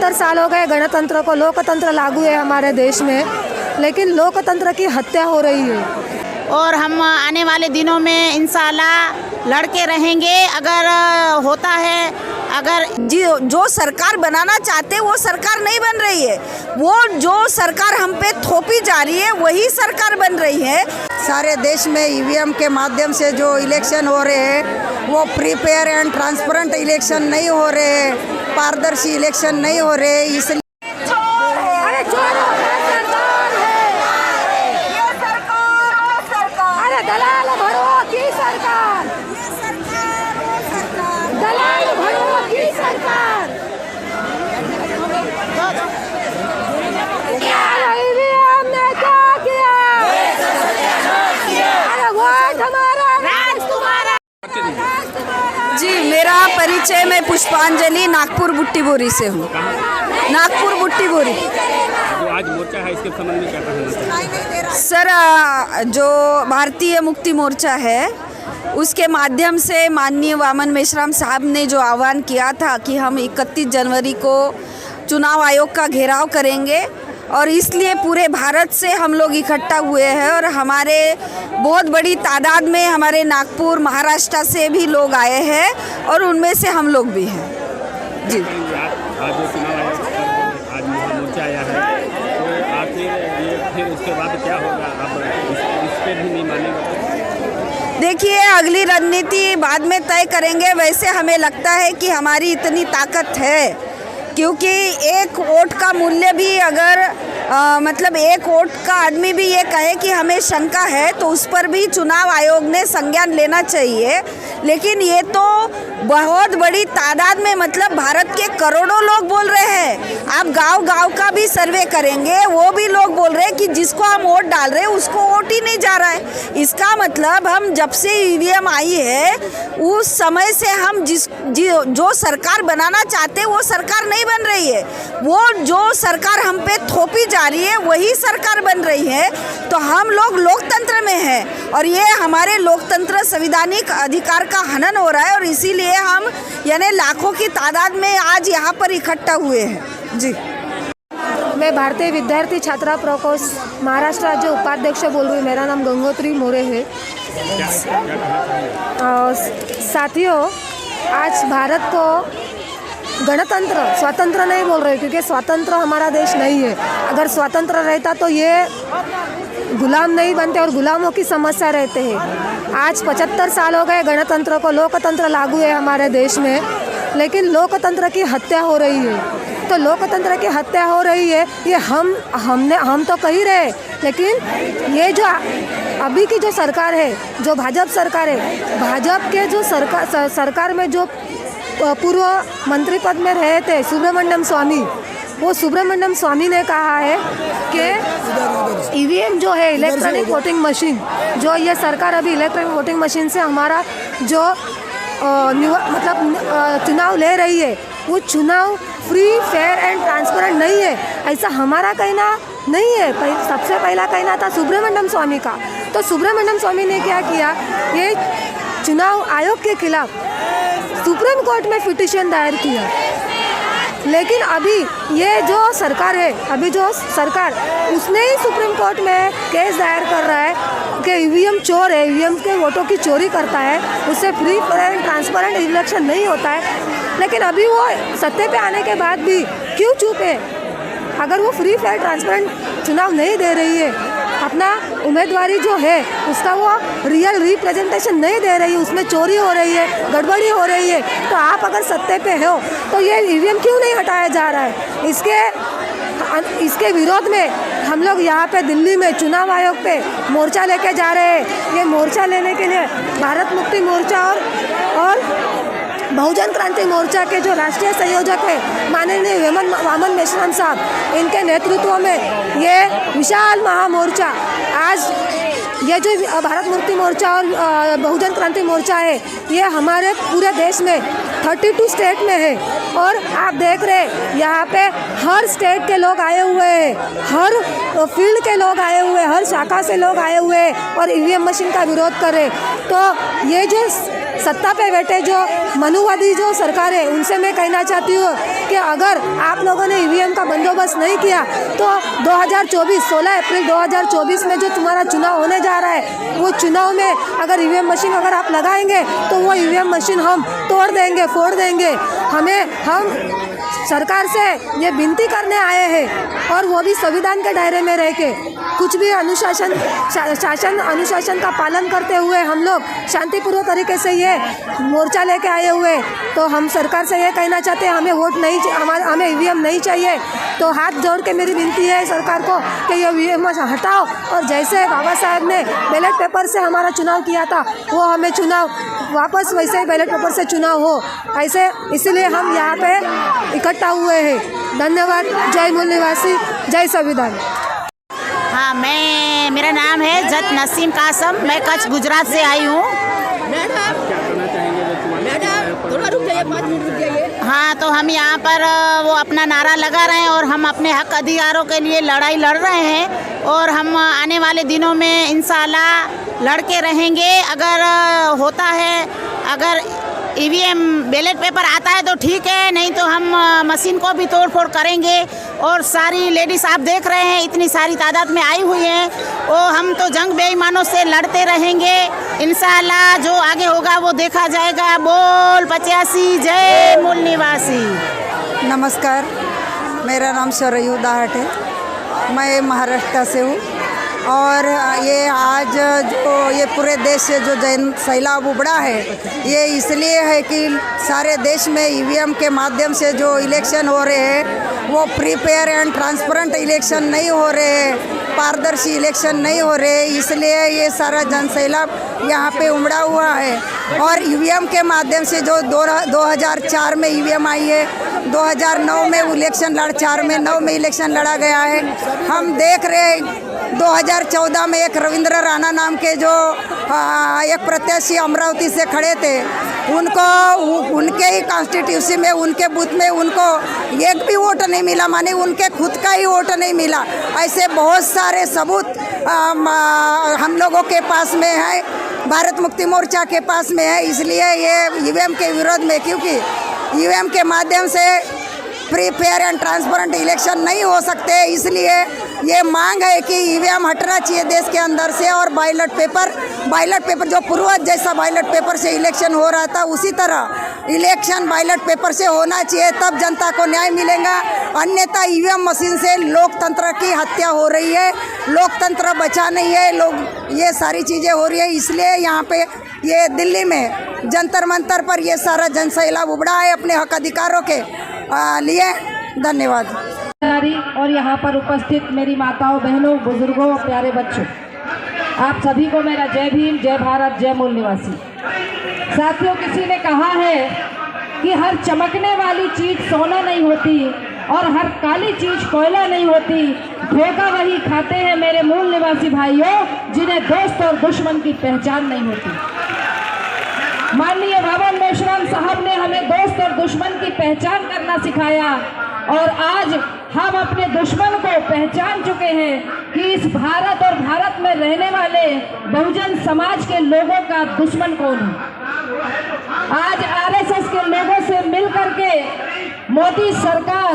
75 साल हो गए गणतंत्र को, लोकतंत्र लागू है हमारे देश में, लेकिन लोकतंत्र की हत्या हो रही है। और हम आने वाले दिनों में इंशाल्लाह लड़के रहेंगे। अगर होता है, अगर जो सरकार बनाना चाहते वो सरकार नहीं बन रही है, वो जो सरकार हम पे थोपी जा रही है वही सरकार बन रही है। सारे देश में ईवीएम के माध्यम से जो इलेक्शन हो रहे हैं वो free fair and transparent election नहीं हो रहे, पारदर्शी इलेक्शन नहीं हो रहे, इसलिए दलाल भरो की सरकार, दलाल भरो की सरकार। ईवीएम ने क्या किया? अरे वोट हमारा, राज तुम्हारा। जी, मेरा परिचय, मैं पुष्पांजलि नागपुर बुट्टीबोरी से हूँ। नागपुर बुट्टीबोरी। जो आज मोर्चा है इसके संबंध में क्या कहना सर? जो भारतीय मुक्ति मोर्चा है उसके माध्यम से माननीय वामन मेश्राम साहब ने जो आह्वान किया था कि हम 31 जनवरी को चुनाव आयोग का घेराव करेंगे, और इसलिए पूरे भारत से हम लोग इकट्ठा हुए हैं और हमारे बहुत बड़ी तादाद में हमारे नागपुर महाराष्ट्र से भी लोग आए हैं और उनमें से हम लोग भी हैं। जी, आज जो चुनाव आयोग आज मोर्चा आया है तो आखिर ये फिर उसके बाद क्या होगा? अब इस पे भी नहीं मानेगा? देखिए, अगली रणनीति बाद में तय करेंगे। वैसे हमें लगता है कि हमारी इतनी ताकत है, क्योंकि एक वोट का मूल्य भी अगर मतलब एक वोट का आदमी भी ये कहे कि हमें शंका है तो उस पर भी चुनाव आयोग ने संज्ञान लेना चाहिए। लेकिन ये तो बहुत बड़ी तादाद में, मतलब भारत के करोड़ों लोग बोल रहे हैं। आप गांव-गांव का भी सर्वे करेंगे, वो भी लोग बोल रहे हैं कि जिसको हम वोट डाल रहे हैं उसको वोट ही नहीं जा रहा है। इसका मतलब हम जब से ईवीएम आई है उस समय से हम जो सरकार बनाना चाहते वो सरकार नहीं बन रही है, वो जो सरकार हम पे थोपी जा रही है वही सरकार बन रही है। तो हम लोग लोकतंत्र में हैं और ये हमारे लोकतंत्र संवैधानिक अधिकार का हनन हो रहा है, और इसीलिए हम यानी लाखों की तादाद में आज यहाँ पर इकट्ठा हुए हैं। जी, मैं भारतीय विद्यार्थी छात्रा प्रकोष्ठ महाराष्ट्र राज्य उपाध्यक्ष बोल रही हूँ। मेरा नाम गंगोत्री मोरे है। साथियों, आज भारत को गणतंत्र, स्वतंत्र नहीं बोल रहे, क्योंकि स्वतंत्र हमारा देश नहीं है। अगर स्वतंत्र रहता तो ये गुलाम नहीं बनते और गुलामों की समस्या रहते हैं। आज 75 साल हो गए गणतंत्र को, लोकतंत्र लागू है हमारे देश में, लेकिन लोकतंत्र की हत्या हो रही है। तो लोकतंत्र की हत्या हो रही है, ये हम तो कह ही रहे, लेकिन ये जो अभी की जो सरकार है, जो भाजपा सरकार है, भाजपा के जो सरकार में जो पूर्व मंत्री पद में रहे थे सुब्रमण्यम स्वामी, वो सुब्रमण्यम स्वामी ने कहा है कि ईवीएम जो है, इलेक्ट्रॉनिक वोटिंग मशीन, जो ये सरकार अभी इलेक्ट्रॉनिक वोटिंग मशीन से हमारा जो मतलब चुनाव ले रही है, वो चुनाव फ्री फेयर एंड ट्रांसपेरेंट नहीं है, ऐसा हमारा कहना नहीं है। सबसे पहला कहना था सुब्रमण्यम स्वामी का। तो सुब्रमण्यम स्वामी ने क्या किया, ये चुनाव आयोग के खिलाफ सुप्रीम कोर्ट में पिटीशन दायर किया। लेकिन अभी ये जो सरकार है, अभी जो सरकार, उसने ही सुप्रीम कोर्ट में केस दायर कर रहा है कि ईवीएम चोर है, ईवीएम के वोटों की चोरी करता है, उससे फ्री एंड ट्रांसपेरेंट इलेक्शन नहीं होता है। लेकिन अभी वो सत्ते पे आने के बाद भी क्यों चुप है? अगर वो फ्री फेयर ट्रांसपेरेंट चुनाव नहीं दे रही है, अपना उम्मीदवारी जो है उसका वो रियल रिप्रेजेंटेशन नहीं दे रही है, उसमें चोरी हो रही है, गड़बड़ी हो रही है, तो आप अगर सत्ते पे हो तो ये ईवीएम क्यों नहीं हटाया जा रहा है? इसके विरोध में हम लोग यहाँ पे दिल्ली में चुनाव आयोग पे मोर्चा लेके जा रहे हैं। ये मोर्चा लेने के लिए भारत मुक्ति मोर्चा और बहुजन क्रांति मोर्चा के जो राष्ट्रीय संयोजक है माननीय वामन मेश्राम साहब, इनके नेतृत्व में ये विशाल महामोर्चा, आज ये जो भारत मुक्ति मोर्चा और बहुजन क्रांति मोर्चा है, ये हमारे पूरे देश में 32 स्टेट में है। और आप देख रहे हैं यहाँ पे हर स्टेट के लोग आए हुए हैं, हर फील्ड के लोग आए हुए हैं, हर शाखा से लोग आए हुए हैं और ईवीएम मशीन का विरोध कर रहे हैं। तो ये जो सत्ता पे बैठे जो मनुवादी जो सरकार है उनसे मैं कहना चाहती हूँ कि अगर आप लोगों ने ईवीएम का बंदोबस्त नहीं किया तो 16 अप्रैल 2024 में जो तुम्हारा चुनाव होने जा रहा है वो चुनाव में अगर ईवीएम मशीन अगर आप लगाएंगे तो वो ईवीएम मशीन हम तोड़ देंगे, फोड़ देंगे। हम सरकार से ये विनती करने आए हैं और वो भी संविधान के दायरे में रह के कुछ भी अनुशासन का पालन करते हुए हम लोग शांतिपूर्वक तरीके से ये मोर्चा लेके आए हुए। तो हम सरकार से ये कहना चाहते हैं हमें वोट नहीं, हमें ईवीएम नहीं चाहिए। तो हाथ जोड़ के मेरी विनती है सरकार को कि ये ईवीएम हटाओ और जैसे बाबा साहब ने बैलेट पेपर से हमारा चुनाव किया था वो हमें चुनाव वापस वैसे ही बैलेट पेपर से चुनाव हो ऐसे, इसीलिए हम यहाँ पे इकट्ठा हुए हैं। धन्यवाद। जय मूल निवासी, जय संविधान। हाँ, मेरा नाम है जत नसीम कासम, मैं कच्छ गुजरात से आई हूँ। हाँ, तो हम यहाँ पर वो अपना नारा लगा रहे हैं और हम अपने हक अधिकारों के लिए लड़ाई लड़ रहे हैं और हम आने वाले दिनों में इंशाल्लाह लड़के रहेंगे। अगर होता है, अगर ईवीएम बैलेट पेपर आता है तो ठीक है, नहीं तो हम मशीन को भी तोड़ फोड़ करेंगे। और सारी लेडीज़ आप देख रहे हैं इतनी सारी तादाद में आई हुई हैं, और हम तो जंग बेईमानों से लड़ते रहेंगे। इंशाल्लाह जो आगे होगा वो देखा जाएगा। बोल 85, जय मूल निवासी। नमस्कार, मेरा नाम सरयू दाहट है, मैं महाराष्ट्र से हूँ। और ये आज जो ये पूरे देश से जो जन सैलाब उबड़ा है ये इसलिए है कि सारे देश में ईवीएम के माध्यम से जो इलेक्शन हो रहे हैं वो free fair and transparent election नहीं हो रहे हैं, पारदर्शी इलेक्शन नहीं हो रहे, इसलिए ये सारा जन सैलाब यहाँ पे उमड़ा हुआ है। और ईवीएम के माध्यम से जो 2004 में ईवीएम आई है, 2009 में इलेक्शन 9 में इलेक्शन लड़ा गया है। हम देख रहे हैं 2014 में एक रविंद्र राणा नाम के जो एक प्रत्याशी अमरावती से खड़े थे, उनके ही कॉन्स्टिट्यूंसी में उनके बूथ में उनको एक भी वोट नहीं मिला, माने उनके खुद का ही वोट नहीं मिला। ऐसे बहुत सारे सबूत हम लोगों के पास में है, भारत मुक्ति मोर्चा के पास में है। इसलिए ये ईवीएम के विरोध में, क्योंकि ईवीएम के माध्यम से free fair and transparent election नहीं हो सकते, इसलिए ये मांग है कि ईवीएम हटना चाहिए देश के अंदर से। और बैलेट पेपर जो पूर्वज जैसा बैलेट पेपर से इलेक्शन हो रहा था उसी तरह इलेक्शन बैलेट पेपर से होना चाहिए, तब जनता को न्याय मिलेगा। अन्यथा ईवीएम मशीन से लोकतंत्र की हत्या हो रही है, लोकतंत्र बचा नहीं है, ये सारी चीज़ें हो रही है। इसलिए यहाँ पे ये दिल्ली में जंतर मंतर पर ये सारा जन सैलाब उबड़ा है अपने हक अधिकारों के लिए। धन्यवाद। और यहाँ पर उपस्थित मेरी माताओं, बहनों, बुजुर्गों, प्यारे बच्चों, आप सभी को मेरा जय भीम, जय भारत, जय मूल निवासी। साथियों, किसी ने कहा है कि हर चमकने वाली चीज़ सोना नहीं होती और हर काली चीज़ कोयला नहीं होती। धोखा वही खाते हैं मेरे मूल निवासी भाइयों जिन्हें दोस्त और दुश्मन की पहचान नहीं होती। माननीय बाबा मेश्राम साहब ने हमें दोस्त और दुश्मन की पहचान करना सिखाया और आज हम अपने दुश्मन को पहचान चुके हैं कि इस भारत और भारत में रहने वाले बहुजन समाज के लोगों का दुश्मन कौन है। आज आरएसएस के लोगों से मिलकर के मोदी सरकार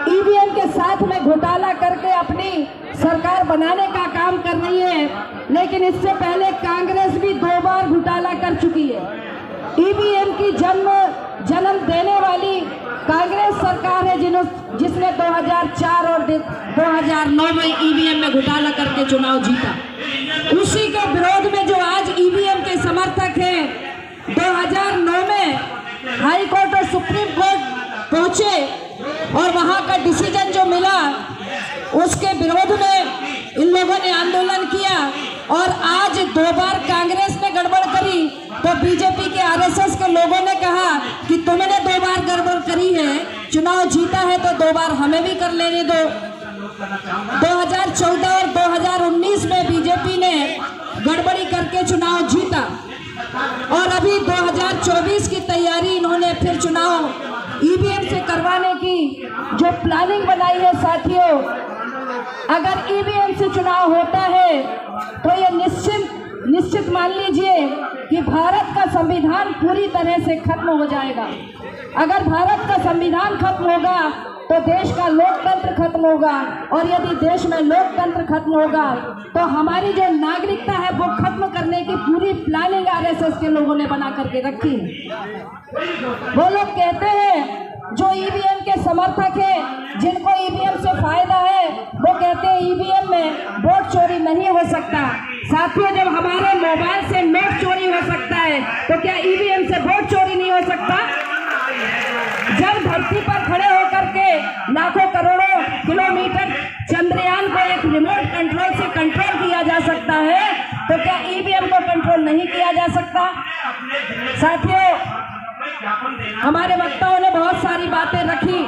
ईवीएम के साथ में घोटाला करके अपनी सरकार बनाने का काम कर रही है, लेकिन इससे पहले कांग्रेस भी 2 बार घोटाला कर चुकी है। ईवीएम की जन्म देने वाली कांग्रेस सरकार है जिसने 2004 और 2009 में ईवीएम में घोटाला करके चुनाव जीता। उसी के विरोध में जो आज ईवीएम के समर्थक हैं, 2009 में हाई कोर्ट और सुप्रीम कोर्ट पहुंचे और वहां का डिसीजन जो मिला उसके विरोध में इन लोगों ने आंदोलन किया। और आज 2 बार कांग्रेस ने गड़बड़ करी तो बीजेपी के आरएसएस के लोगों ने कहा कि तुमने 2 बार गड़बड़ करी है, चुनाव जीता है तो 2 बार हमें भी कर लेने दो। 2014 और 2019 में बीजेपी ने गड़बड़ी करके चुनाव जीता और अभी 2024 की तैयारी इन्होंने फिर चुनाव ईवीएम से करवाने की जो प्लानिंग बनाई है। साथियों, अगर ईवीएम से चुनाव होता है तो ये निश्चित मान लीजिए कि भारत का संविधान पूरी तरह से खत्म हो जाएगा। अगर भारत का संविधान खत्म होगा तो देश का लोकतंत्र खत्म होगा, और यदि देश में लोकतंत्र खत्म होगा तो हमारी जो नागरिकता है वो खत्म करने की पूरी प्लानिंग आरएसएस के लोगों ने बना करके रखी है। वो लोग कहते हैं जो ईवीएम के समर्थक है, जिनको ईवीएम से फायदा है, वो कहते हैं ईवीएम में वोट चोरी नहीं हो सकता। साथियों, जब हमारे मोबाइल से नोट चोरी हो सकता है तो क्या ईवीएम से वोट चोरी नहीं हो सकता? जब धरती पर खड़े होकर के लाखों करोड़ों किलोमीटर चंद्रयान को एक रिमोट कंट्रोल से कंट्रोल किया जा सकता है, तो क्या ईवीएम को कंट्रोल नहीं किया जा सकता? साथियों, हमारे वक्ताओं ने बहुत सारी बातें रखी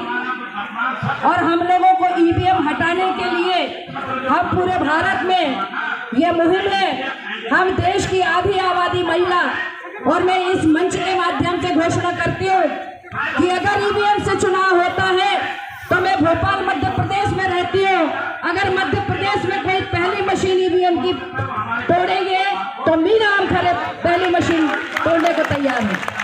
और हम लोगों को ईवीएम हटाने के लिए हम पूरे भारत में ये मुहिम है। हम देश की आधी आबादी महिला, और मैं इस मंच के माध्यम से घोषणा करती हूँ कि अगर ईवीएम से चुनाव होता है तो मैं भोपाल मध्य प्रदेश में रहती हूँ। अगर मध्य प्रदेश में कोई पहली मशीन ईवीएम की तोड़ेंगे तो मीरा आम खरे पहली मशीन तोड़ने को तैयार है।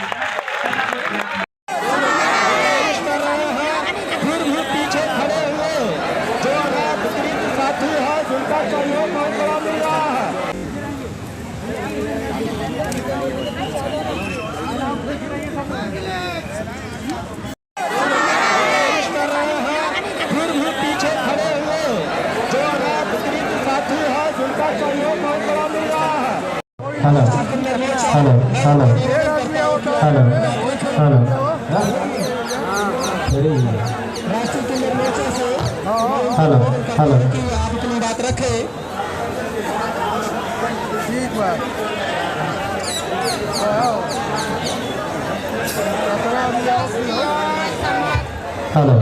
Hello hello hello hello hello hello hello आप अपनी बात रखें। ठीक बात। हेलो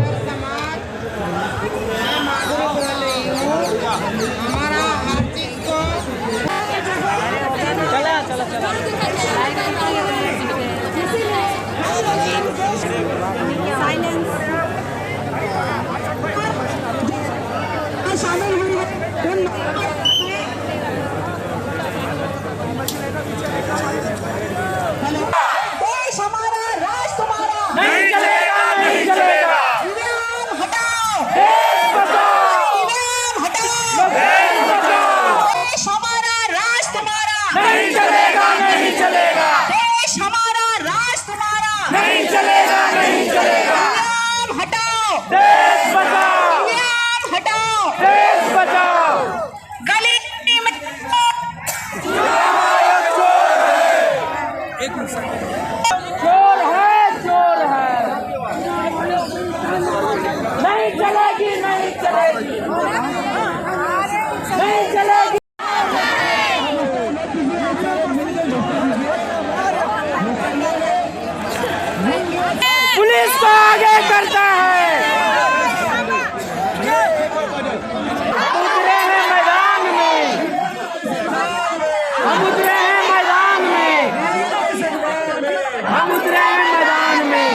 देश हमारा, राज तुम्हारा। नहीं चलेगा, नहीं चलेगा। ईवीएम हटाओ, देश बचाओ, ईवीएम हटाओ, देश बचाओ। देश हमारा, राज तुम्हारा। नहीं चलेगा, नहीं चलेगा। देश हमारा, राज तुम्हारा। नहीं चलेगा, नहीं चलेगा। ईवीएम हटाओ, देश बचाओ, ईवीएम हटाओ, देश बचाओ। गली में चोर है, चोर है। नहीं चलेगी, नहीं चलेगी, नहीं चलेगी। पुलिस को आगे करता है। हम उतरे हैं मैदान में, हम उतरे हैं मैदान में, हम उतरे हैं मैदान में।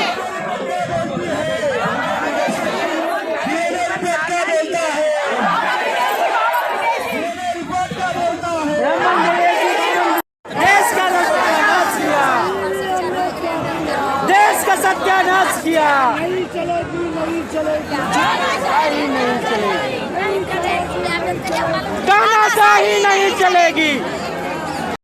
देश का सत्यानाश किया, देश का सत्यानाश किया। नहीं चलेगी, नहीं चलेगी, नहीं चलेगी, तानाशाही नहीं चलेगी।